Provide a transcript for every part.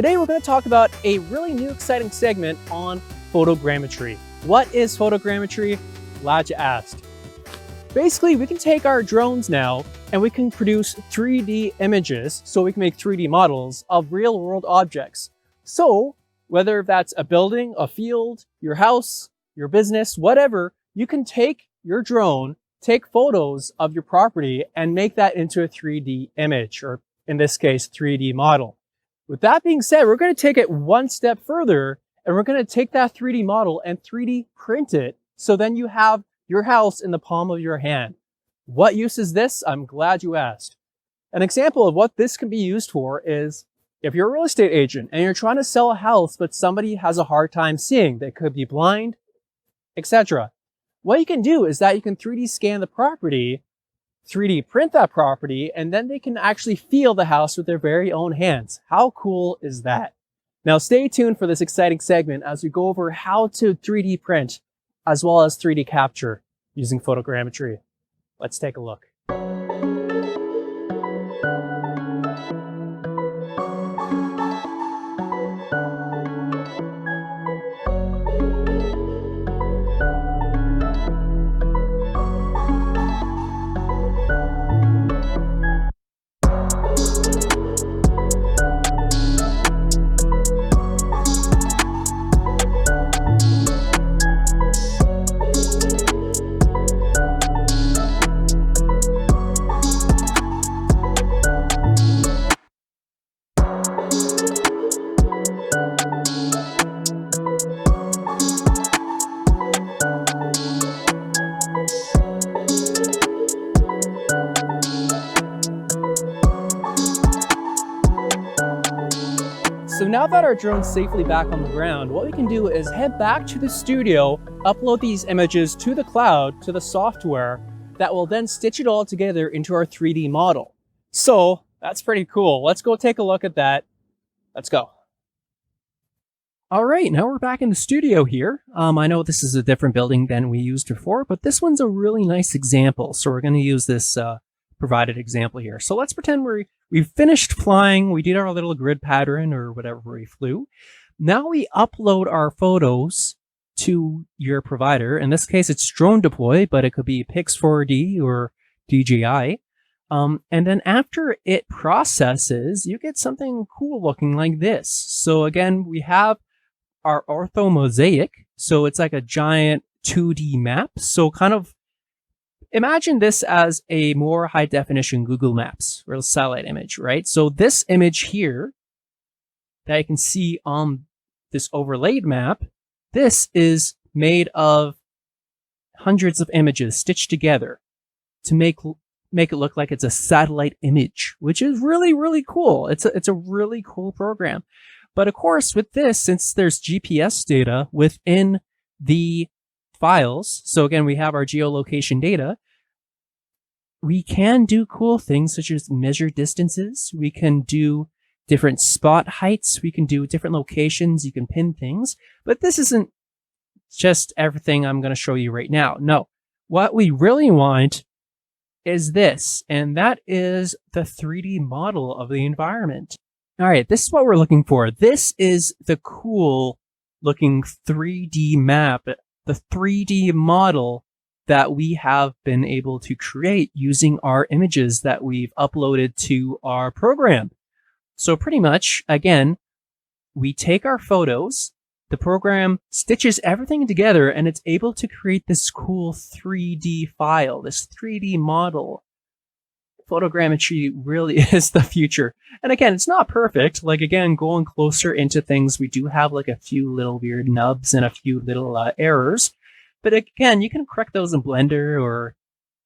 Today we're going to talk about a really new exciting segment on photogrammetry. What is photogrammetry? Glad you asked. Basically, we can take our drones now and we can produce 3D images, so we can make 3D models of real world objects. So whether that's a building, a field, your house, your business, whatever, you can take your drone, take photos of your property and make that into a 3D image, or in this case, 3D model. With that being said, we're going to take it one step further and we're going to take that 3D model and 3D print it. So then you have your house in the palm of your hand. What use is this? I'm glad you asked. An example of what this can be used for is if you're a real estate agent and you're trying to sell a house, but somebody has a hard time seeing, they could be blind, etc. What you can do is that you can 3D scan the property, 3D print that property, and then they can actually feel the house with their very own hands. How cool is that? Now stay tuned for this exciting segment as we go over how to 3D print as well as 3D capture using photogrammetry. Let's take a look. So now that our drone's safely back on the ground, what we can do is head back to the studio, upload these images to the cloud, to the software that will then stitch it all together into our 3D model. So that's pretty cool. Let's go take a look at that. Let's go. All right, now we're back in the studio here. I know this is a different building than we used before, but this one's a really nice example. So we're going to use this provided example here. So let's pretend we've finished flying. We did our little grid pattern or whatever we flew. Now we upload our photos to your provider. In this case, it's Drone Deploy, but it could be Pix4D or DJI. And then after it processes, you get something cool looking like this. So again, we have our ortho mosaic. So it's like a giant 2D map. So kind of imagine this as a more high definition Google Maps or a satellite image, right? So this image here that you can see on this overlaid map, this is made of hundreds of images stitched together to make it look like it's a satellite image, which is really, really cool. It's a really cool program. But of course, with this, since there's GPS data within the files, so again, we have our geolocation data, we can do cool things such as measure distances. We can do different spot heights. We can do different locations. You can pin things. But this isn't just everything I'm going to show you right now. No, what we really want is this, and that is the 3D model of the environment. All right, this is what we're looking for. This is the cool looking 3D map, the 3D model that we have been able to create using our images that we've uploaded to our program. So pretty much, again, we take our photos, the program stitches everything together, and it's able to create this cool 3D file, this 3D model. Photogrammetry really is the future. And again, it's not perfect. Like again, going closer into things, we do have like a few little weird nubs and a few little errors. But again, you can correct those in Blender, or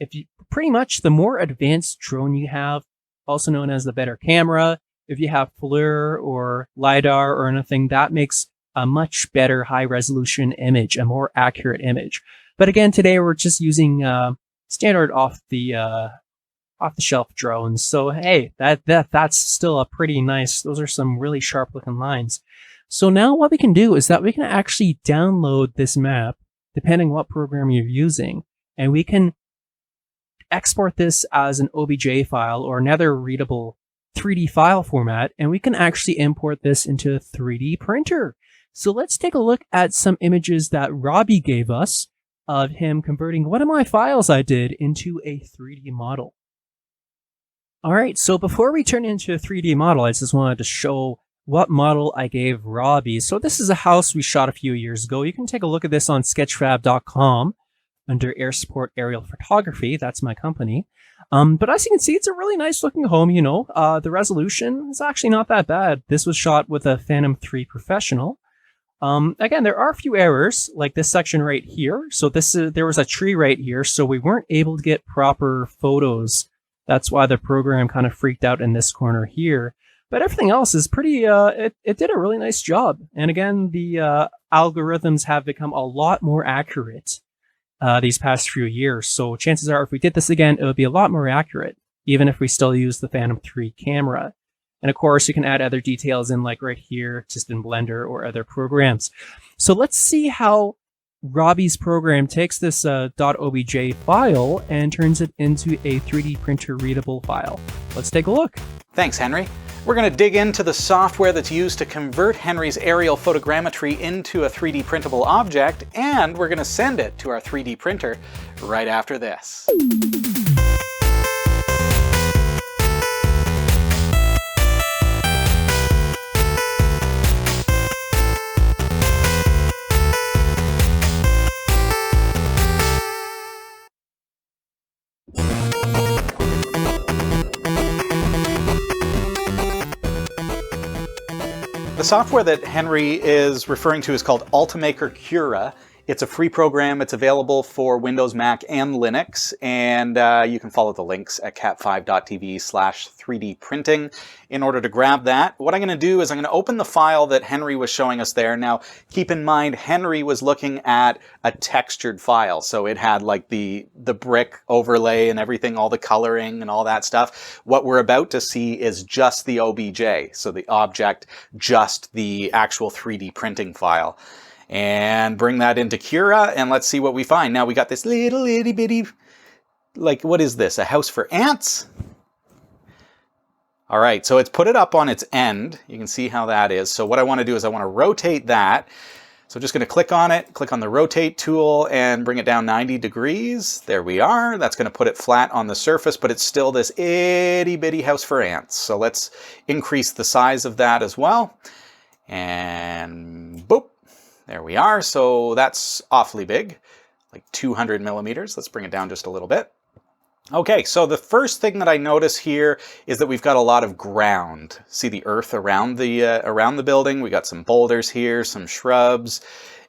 if you pretty much the more advanced drone you have, also known as the better camera, if you have FLIR or LiDAR or anything, that makes a much better high resolution image, a more accurate image. But again, today we're just using standard off the shelf drones. So hey, that's still a pretty nice, those are some really sharp looking lines. So now what we can do is that we can actually download this map depending what program you're using, and we can export this as an OBJ file or another readable 3D file format, and we can actually import this into a 3D printer. So let's take a look at some images that Robbie gave us of him converting one of my files I did into a 3D model. All right, so before we turn into a 3D model, I just wanted to show what model I gave Robbie. So this is a house we shot a few years ago. You can take a look at this on sketchfab.com under Air Support Aerial Photography. That's my company. But as you can see, it's a really nice looking home, you know. The resolution is actually not that bad. This was shot with a Phantom 3 Professional. Again, there are a few errors, like this section right here. So there was a tree right here, so we weren't able to get proper photos. That's why the program kind of freaked out in this corner here. But everything else is pretty, it did a really nice job. And again, the algorithms have become a lot more accurate these past few years. So chances are if we did this again, it would be a lot more accurate, even if we still use the Phantom 3 camera. And of course, you can add other details in, like right here, just in Blender or other programs. So let's see how Robbie's program takes this .obj file and turns it into a 3D printer readable file. Let's take a look. Thanks, Henry. We're going to dig into the software that's used to convert Henry's aerial photogrammetry into a 3D printable object, and we're going to send it to our 3D printer right after this. The software that Henry is referring to is called Ultimaker Cura. It's a free program. It's available for Windows, Mac, and Linux. And you can follow the links at cat5.tv/3D printing in order to grab that. What I'm going to do is I'm going to open the file that Henry was showing us there. Now, keep in mind, Henry was looking at a textured file. So it had like the brick overlay and everything, all the coloring and all that stuff. What we're about to see is just the OBJ. So the object, just the actual 3D printing file. And bring that into Cura, and let's see what we find. Now we got this little itty bitty, like, what is this, a house for ants? All right, so it's put it up on its end. You can see how that is. So what I want to do is I want to rotate that. So I'm just going to click on it, click on the rotate tool, and bring it down 90 degrees. There we are. That's going to put it flat on the surface, but it's still this itty bitty house for ants. So let's increase the size of that as well. And boop. There we are. So that's awfully big, like 200 millimeters. Let's bring it down just a little bit. Okay, so the first thing that I notice here is that we've got a lot of ground. See the earth around the building? We got some boulders here, some shrubs,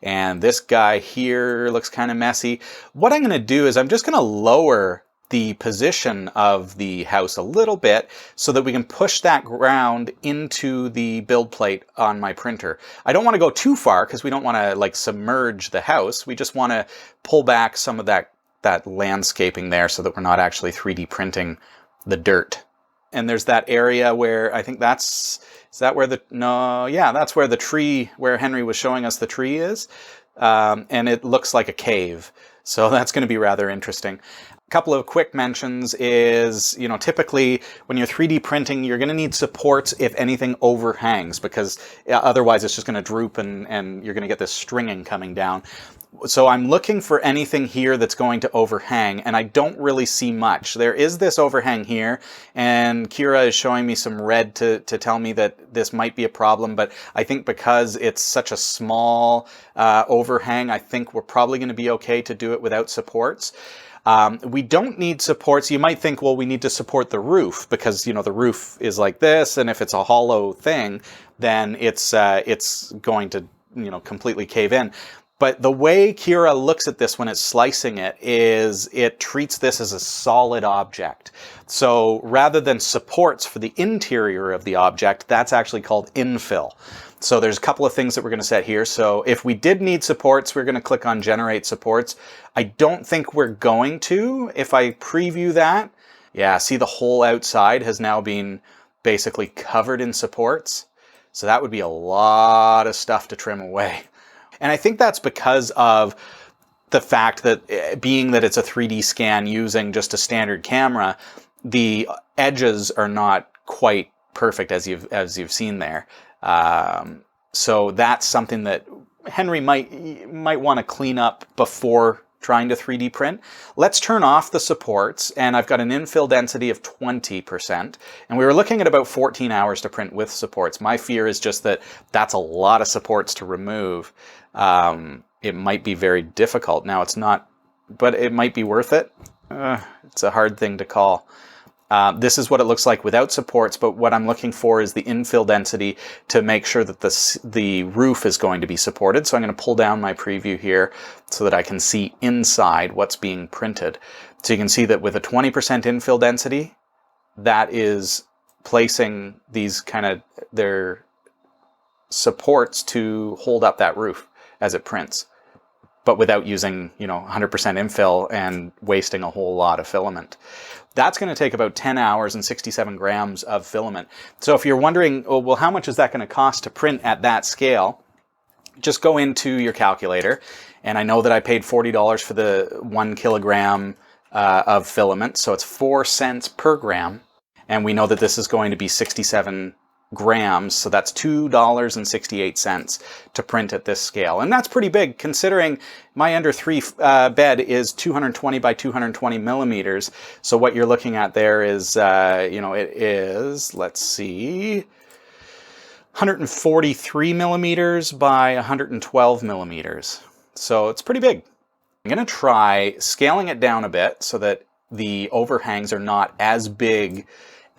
and this guy here looks kind of messy. What I'm going to do is I'm just going to lower the position of the house a little bit so that we can push that ground into the build plate on my printer. I don't want to go too far because we don't want to like submerge the house. We just want to pull back some of that landscaping there so that we're not actually 3D printing the dirt. And there's that area where I think that's where the tree, where Henry was showing us the tree is. And it looks like a cave. So that's going to be rather interesting. A couple of quick mentions is, you know, typically when you're 3D printing, you're going to need supports if anything overhangs, because otherwise it's just going to droop and you're going to get this stringing coming down. So I'm looking for anything here that's going to overhang, and I don't really see much. There is this overhang here, and Kira is showing me some red to tell me that this might be a problem, but I think because it's such a small overhang, I think we're probably going to be okay to do it without supports. We don't need supports. You might think, well, we need to support the roof because, you know, the roof is like this, and if it's a hollow thing, then it's going to, you know, completely cave in. But the way Kira looks at this when it's slicing it is it treats this as a solid object. So rather than supports for the interior of the object, that's actually called infill. So there's a couple of things that we're going to set here. So if we did need supports, we're going to click on Generate Supports. I don't think we're going to. If I preview that, yeah, see the whole outside has now been basically covered in supports. So that would be a lot of stuff to trim away. And I think that's because of the fact that being that it's a 3D scan using just a standard camera, the edges are not quite perfect as you've seen there. So that's something that Henry might want to clean up before trying to 3D print. Let's turn off the supports, and I've got an infill density of 20%, and we were looking at about 14 hours to print with supports. My fear is just that that's a lot of supports to remove. It might be very difficult. Now it's not, but it might be worth it. It's a hard thing to call. This is what it looks like without supports, but what I'm looking for is the infill density to make sure that the roof is going to be supported. So I'm going to pull down my preview here so that I can see inside what's being printed. So you can see that with a 20% infill density, that is placing these their supports to hold up that roof as it prints, but without using 100% infill and wasting a whole lot of filament. That's going to take about 10 hours and 67 grams of filament. So if you're wondering, oh, well, how much is that going to cost to print at that scale? Just go into your calculator. And I know that I paid $40 for the 1 kilogram of filament. So it's 4 cents per gram. And we know that this is going to be 67 grams, so that's $2.68 to print at this scale. And that's pretty big considering my under 3 bed is 220 by 220 millimeters. So what you're looking at there is, it is, let's see, 143 millimeters by 112 millimeters. So it's pretty big. I'm going to try scaling it down a bit so that the overhangs are not as big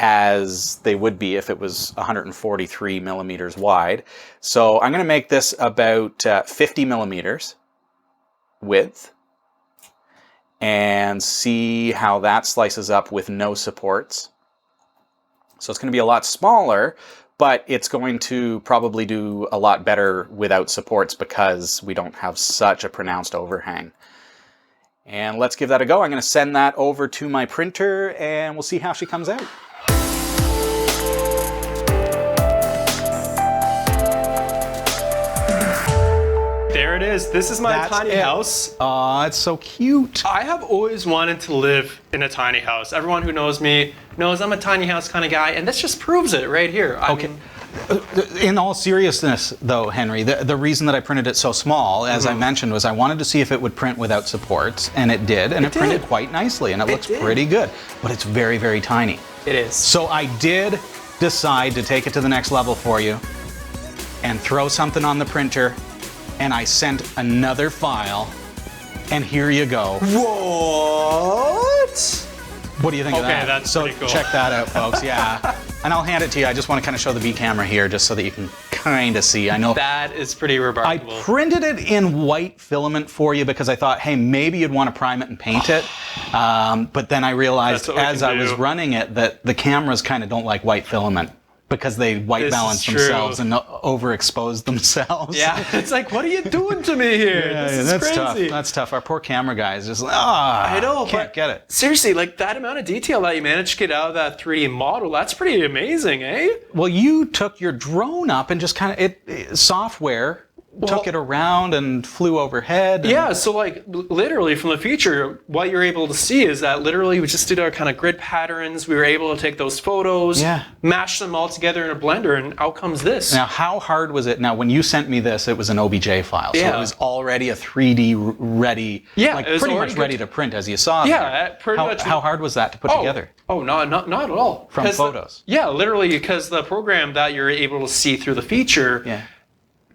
as they would be if it was 143 millimeters wide. So I'm going to make this about 50 millimeters width and see how that slices up with no supports. So it's going to be a lot smaller, but it's going to probably do a lot better without supports because we don't have such a pronounced overhang. And let's give that a go. I'm going to send that over to my printer and we'll see how she comes out. There it is. This is my tiny house. Aw, it's so cute. I have always wanted to live in a tiny house. Everyone who knows me knows I'm a tiny house kind of guy, and this just proves it right here. I mean, in all seriousness, though, Henry, the reason that I printed it so small, as I mentioned, was I wanted to see if it would print without supports, and it did, and it printed quite nicely, and it looks pretty good, but it's very, very tiny. It is. So I did decide to take it to the next level for you and throw something on the printer, and I sent another file, and here you go. What? What do you think of that? Okay, that's pretty cool. Check that out, folks. Yeah. And I'll hand it to you. I just want to kind of show the B camera here just so that you can kind of see. I know that is pretty remarkable. I printed it in white filament for you because I thought, hey, maybe you'd want to prime it and paint it. But then I realized as I was running it that the cameras kind of don't like white filament because they white balance themselves and overexpose themselves. Yeah, it's like, what are you doing to me here? Yeah, this is that's crazy. tough. That's tough. Our poor camera guy is just like, I know, can't get it. Seriously, like that amount of detail that you managed to get out of that 3D model, that's pretty amazing, eh? Well, you took your drone up and just kind of, software took it around and flew overhead. Yeah, so like literally from the feature, what you're able to see is that literally we just did our kind of grid patterns. We were able to take those photos, mash them all together in a blender, and out comes this. Now, how hard was it? Now, when you sent me this, it was an OBJ file, so it was already a 3D ready, like pretty much ready to print, as you saw. Yeah, pretty much. How hard was that to put together? Oh, not at all. From photos? Yeah, literally, because the program that you're able to see through the feature. Yeah.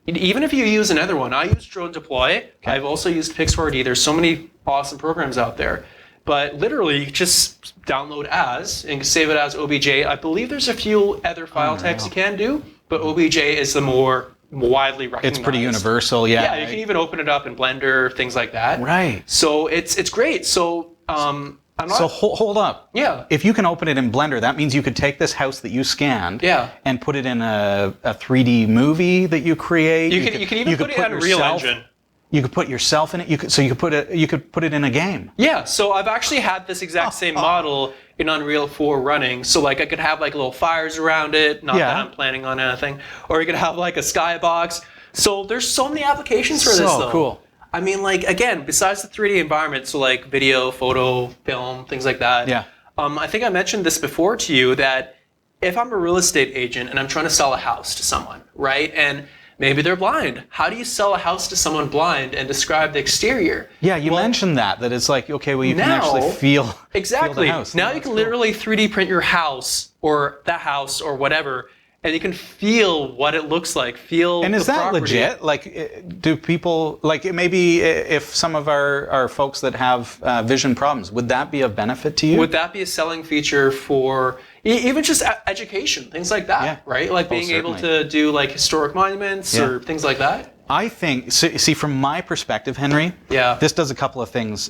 Even if you use another one, I use Drone Deploy. Okay. I've also used Pix4D. There's so many awesome programs out there. But literally, you just download as and save it as OBJ. I believe there's a few other file types you can do, but OBJ is the more widely recognized. It's pretty universal, yeah. Yeah, you can even open it up in Blender, things like that. Right. So it's great. So hold up. Yeah. If you can open it in Blender, that means you could take this house that you scanned and put it in a 3D movie that you create. You can even put it in Unreal Engine. You could put yourself in it. You could put it in a game. Yeah. So I've actually had this exact same model in Unreal 4 running. So like I could have like little fires around it. Not that I'm planning on anything. Or you could have like a skybox. So there's so many applications for this though. So cool. I mean, like, again, besides the 3D environment, so like video, photo, film, things like that. Yeah. I think I mentioned this before to you that if I'm a real estate agent and I'm trying to sell a house to someone, right? And maybe they're blind. How do you sell a house to someone blind and describe the exterior? Yeah, you mentioned that it's like, okay, well, you can actually feel exactly. Feel the house. Now you can literally 3D print your house or that house or whatever, and you can feel what it looks like. And is that property. legit? Like, do people, like, maybe if some of our folks that have vision problems, would that be of benefit to you? Would that be a selling feature for even just education, things like that, right? Like being able to do like historic monuments or things like that? I think, see, from my perspective, Henry, Yeah. this does a couple of things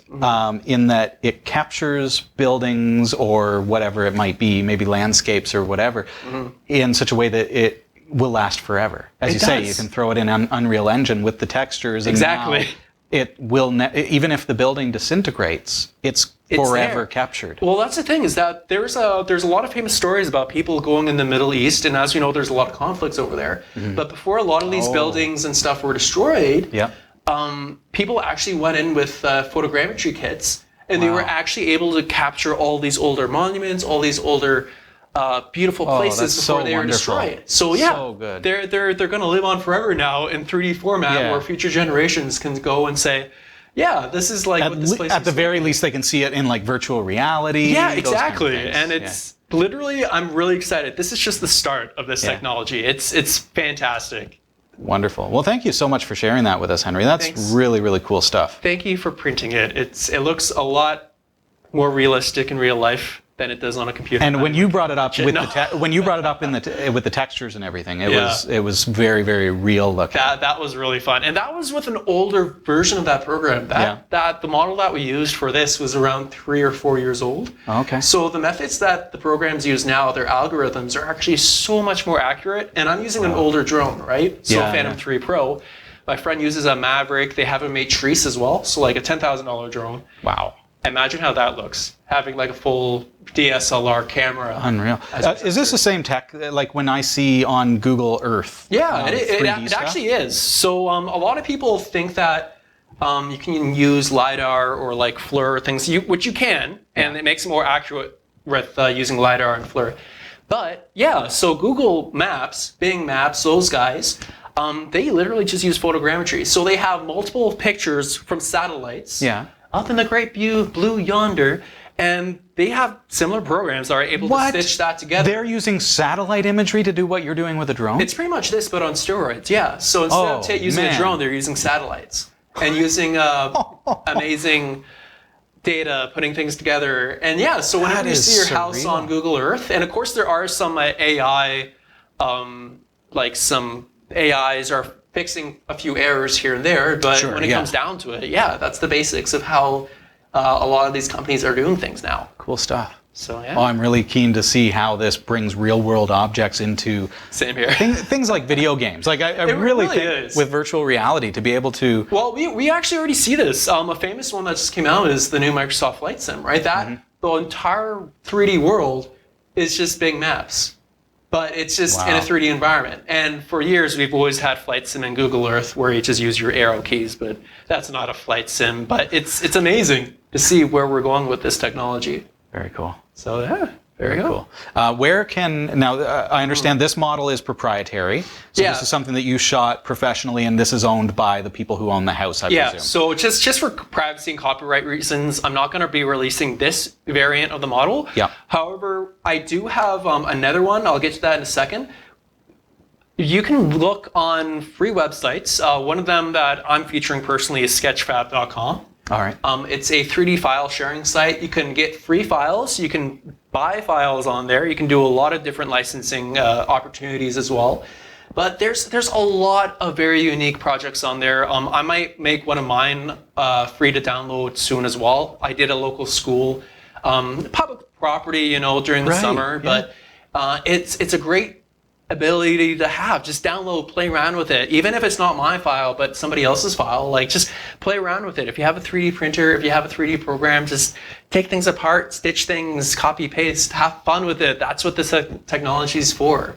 in that it captures buildings or whatever it might be, maybe landscapes or whatever, in such a way that it will last forever. As you say, you can throw it in Unreal Engine with the textures. And exactly. now it will, even if the building disintegrates, it's forever captured. Well, that's the thing, is that there's a lot of famous stories about people going in the Middle East, and as you know, there's a lot of conflicts over there. But before a lot of these buildings and stuff were destroyed, people actually went in with photogrammetry kits, and they were actually able to capture all these older monuments, all these older beautiful places before they were destroyed. So yeah, they're going to live on forever now in 3D format, where future generations can go and say, yeah, this is like what this place is. At the very least, they can see it in like virtual reality. Yeah, exactly. And it's literally, I'm really excited. This is just the start of this technology. It's fantastic. Wonderful. Well, thank you so much for sharing that with us, Henry. That's really, really cool stuff. Thank you for printing it. It looks a lot more realistic in real life than it does on a computer. And when you brought it up with with the textures and everything, it was very, very real looking. That was really fun, and that was with an older version of that program. That the model that we used for this was around 3 or 4 years old. Okay. So the methods that the programs use now, their algorithms, are actually so much more accurate. And I'm using an older drone, right? So Phantom 3 Pro. My friend uses a Maverick. They have a Matrice as well, so like a $10,000 drone. Wow. Imagine how that looks, having like a full DSLR camera. Unreal. Is this the same tech like when I see on Google Earth? Yeah, it actually is. So a lot of people think that you can use LiDAR or like FLIR things, which you can, and it makes it more accurate with using LiDAR and FLIR. But yeah, so Google Maps, Bing Maps, those guys, they literally just use photogrammetry. So they have multiple pictures from satellites. Yeah. Up in the great blue yonder, and they have similar programs that are able to stitch that together. They're using satellite imagery to do what you're doing with a drone? It's pretty much this, but on steroids, yeah. So instead of using a drone, they're using satellites and using amazing data, putting things together. And yeah, so whenever you see your house on Google Earth, and of course there are some AI, like some AIs are fixing a few errors here and there, but when it comes down to it, that's the basics of how a lot of these companies are doing things now. Cool stuff. So Oh, I'm really keen to see how this brings real-world objects into same here. Things like video games. Like I really think with virtual reality to be able to. Well, we actually already see this. A famous one that just came out is the new Microsoft Flight Sim, right? That the entire 3D world is just Bing Maps. But it's just in a 3D environment. And for years, we've always had Flight Sim in Google Earth where you just use your arrow keys, but that's not a flight sim. But it's amazing to see where we're going with this technology. Very cool. So yeah, very cool. Where can, I understand this model is proprietary. So this is something that you shot professionally, and this is owned by the people who own the house, I presume. So just for privacy and copyright reasons, I'm not going to be releasing this variant of the model. Yeah. However, I do have another one. I'll get to that in a second. You can look on free websites. One of them that I'm featuring personally is sketchfab.com. All right. It's a 3D file sharing site. You can get free files. You can buy files on there. You can do a lot of different licensing opportunities as well. But there's a lot of very unique projects on there. I might make one of mine free to download soon as well. I did a local school, public property, during the summer. But it's a great ability to have. Just download, play around with it. Even if it's not my file, but somebody else's file, like just play around with it. If you have a 3D printer, if you have a 3D program, just take things apart, stitch things, copy, paste, have fun with it. That's what this technology is for.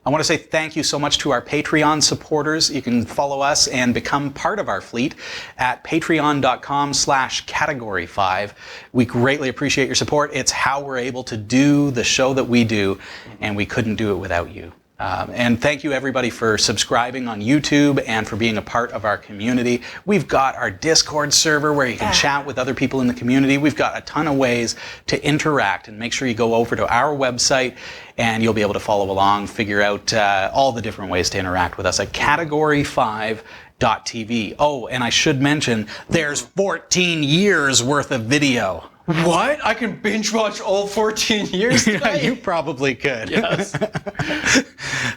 I want to say thank you so much to our Patreon supporters. You can follow us and become part of our fleet at patreon.com/category5. We greatly appreciate your support. It's how we're able to do the show that we do, and we couldn't do it without you. And thank you everybody for subscribing on YouTube and for being a part of our community. We've got our Discord server where you can chat with other people in the community. We've got a ton of ways to interact, and make sure you go over to our website and you'll be able to follow along, figure out all the different ways to interact with us at category5.tv. Oh, and I should mention, there's 14 years worth of video. What? I can binge watch all 14 years Yeah, today? you probably could. Yes.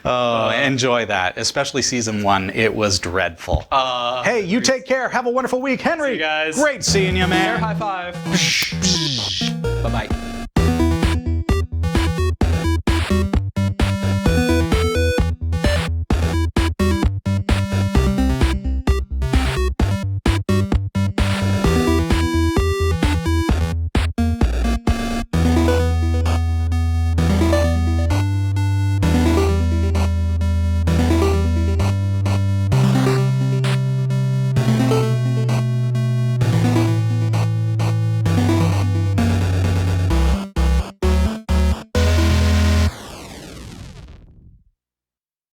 Enjoy that, especially season 1. It was dreadful. Hey, you take care. Have a wonderful week. Henry, See you guys. great seeing you, man. High five. Bye-bye.